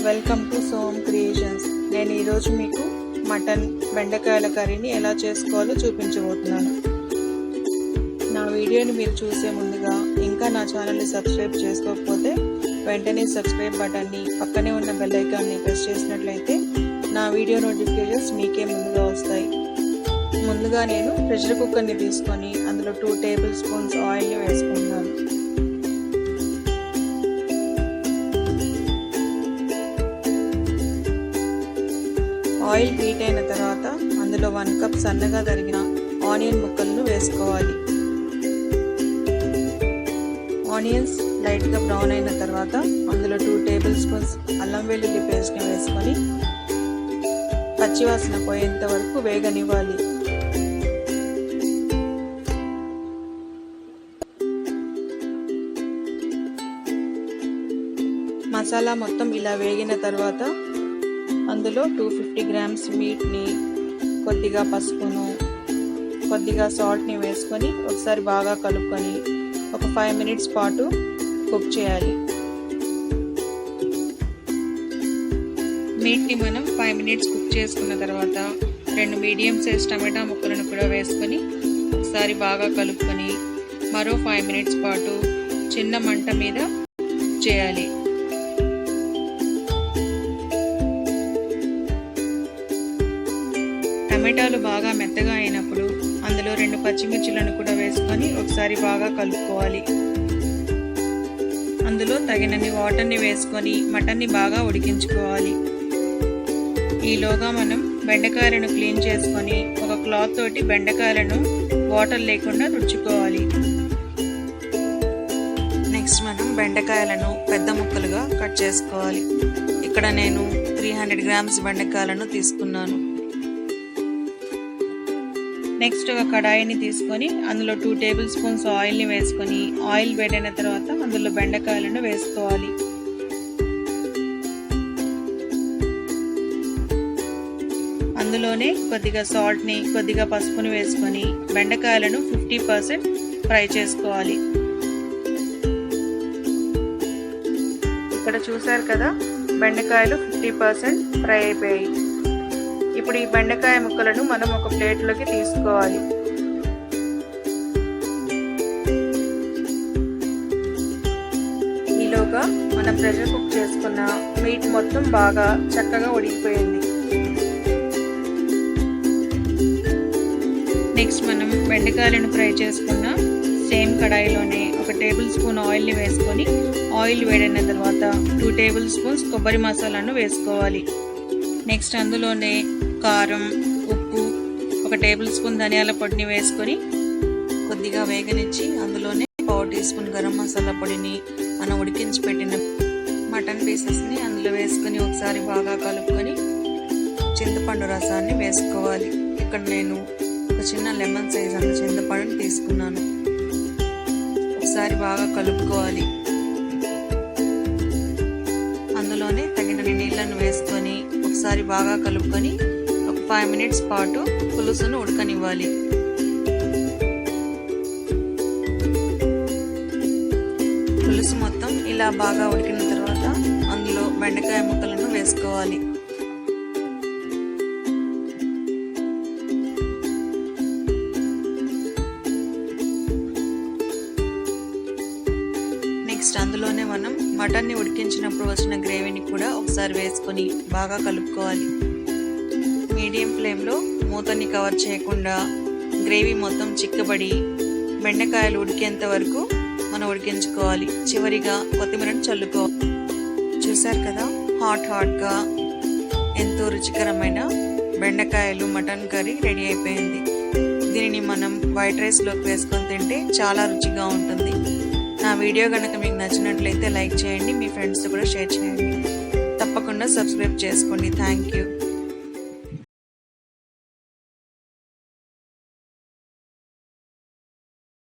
Welcome to soan creations. నేను ఈరోజు మీకు మటన్ బెండకాయల కర్రీని ఎలా చేసుకోవాలో చూపించబోతున్నాను. నా వీడియోని మీరు చూసే ముందుగా ఇంకా నా ఛానల్ని సబ్స్క్రైబ్ చేసుకోకపోతే వెంటనే సబ్స్క్రైబ్ బటన్ని పక్కనే ఉన్న బెల్ ఐకాన్ని ప్రెస్ చేసినట్లయితే నా వీడియో నోటిఫికేషన్స్ మీకే ముందుగా వస్తాయి. ముందుగా నేను ప్రెషర్ కుక్కర్ని తీసుకొని అందులో 2 టేబుల్ స్పూన్స్ ఆయిల్ని వేసుకుంటున్నాను. ఆయిల్ హీట్ అయిన తర్వాత అందులో 1 కప్ సన్నగా తరిగిన ఆనియన్ ముక్కలను వేసుకోవాలి. ఆనియన్స్ లైట్గా బ్రౌన్ అయిన తర్వాత అందులో 2 టేబుల్ స్పూన్స్ అల్లం వెల్లుల్లి పేస్ట్ని వేసుకొని పచ్చివాసన పోయేంత వరకు వేగనివ్వాలి. మసాలా మొత్తం ఇలా వేగిన తర్వాత అందులో 250 గ్రామ్స్ మీట్ని, కొద్దిగా పసుపును, కొద్దిగా సాల్ట్ని వేసుకొని ఒకసారి బాగా కలుపుకొని ఒక 5 మినిట్స్ పాటు కుక్ చేయాలి. మీట్ని మనం 5 మినిట్స్ కుక్ చేసుకున్న తర్వాత 2 మీడియం సైజ్ టమాటా ముక్కలను కూడా వేసుకొని ఒకసారి బాగా కలుపుకొని మరో 5 మినిట్స్ పాటు చిన్న మంట మీద చేయాలి. టమాటాలు బాగా మెత్తగా అయినప్పుడు అందులో 2 పచ్చిమిర్చిలను కూడా వేసుకొని ఒకసారి బాగా కలుపుకోవాలి. అందులో తగినన్ని వాటర్ని వేసుకొని మటన్ని బాగా ఉడికించుకోవాలి. ఈలోగా మనం బెండకాయలను క్లీన్ చేసుకొని ఒక క్లాత్ తోటి బెండకాయలను వాటర్ లేకుండా తుడుచుకోవాలి. నెక్స్ట్ మనం బెండకాయలను పెద్ద ముక్కలుగా కట్ చేసుకోవాలి. ఇక్కడ నేను 300 గ్రామ్స్ బెండకాయలను తీసుకున్నాను. నెక్స్ట్ ఒక కడాయిని తీసుకొని అందులో 2 టేబుల్ స్పూన్స్ ఆయిల్ని వేసుకొని ఆయిల్ వేడైన తర్వాత అందులో బెండకాయలను వేసుకోవాలి. అందులోనే కొద్దిగా సాల్ట్ని, కొద్దిగా పసుపుని వేసుకొని బెండకాయలను 50% ఫ్రై చేసుకోవాలి. ఇక్కడ చూసారు కదా, బెండకాయలు 50% ఫ్రై అయిపోయాయి. ఇప్పుడు ఈ బెండకాయ ముక్కలను మనం ఒక ప్లేట్లోకి తీసుకోవాలి. ఈలోగా మనం ప్రెషర్ కుక్ చేసుకున్న మీట్ మొత్తం బాగా చక్కగా ఉడికిపోయింది. నెక్స్ట్ మనం బెండకాయలను ఫ్రై చేసుకున్న సేమ్ కడాయిలోనే ఒక టేబుల్ స్పూన్ ఆయిల్ని వేసుకొని ఆయిల్ వేడైన తర్వాత 2 టేబుల్ స్పూన్స్ కొబ్బరి మసాలాను వేసుకోవాలి. నెక్స్ట్ అందులోనే కారం, ఉప్పు, ఒక టేబుల్ స్పూన్ ధనియాల పొడిని వేసుకొని కొద్దిగా వేగనిచ్చి అందులోనే 1/4 టీ స్పూన్ గరం మసాలా పొడిని, మనం ఉడికించి పెట్టిన మటన్ పీసెస్ని అందులో వేసుకొని ఒకసారి బాగా కలుపుకొని చింతపండు రసాన్ని వేసుకోవాలి. ఇక్కడ నేను ఒక చిన్న లెమన్ సైజ్ అంత చింతపండుని తీసుకున్నాను. ఒకసారి బాగా కలుపుకోవాలి. అందులోనే తగినన్ని నీళ్ళను వేసుకొని ఒకసారి బాగా కలుపుకొని ఒక 5 మినిట్స్ పాటు పులుసును ఉడకనివ్వాలి. పులుసు మొత్తం ఇలా బాగా ఉడికిన తర్వాత అందులో బెండకాయ ముక్కలను వేసుకోవాలి. నెక్స్ట్ అందులోనే మనం మటన్ని ఉడికించినప్పుడు వచ్చిన గ్రేవీని కూడా ఒకసారి వేసుకొని బాగా కలుపుకోవాలి. మీడియం ఫ్లేమ్లో మూతని కవర్ చేయకుండా గ్రేవీ మొత్తం చిక్కబడి బెండకాయలు ఉడికేంత వరకు మనం ఉడికించుకోవాలి. చివరిగా కొత్తిమీరను చల్లుకోవాలి. చూసారు కదా, హాట్గా ఎంతో రుచికరమైన బెండకాయలు మటన్ కర్రీ రెడీ అయిపోయింది. దీనిని మనం వైట్ రైస్లోకి వేసుకొని తింటే చాలా రుచిగా ఉంటుంది. నా వీడియో కనుక మీకు నచ్చినట్లయితే లైక్ చేయండి, మీ ఫ్రెండ్స్తో కూడా షేర్ చేయండి. తప్పకుండా సబ్స్క్రైబ్ చేసుకోండి. Thank you.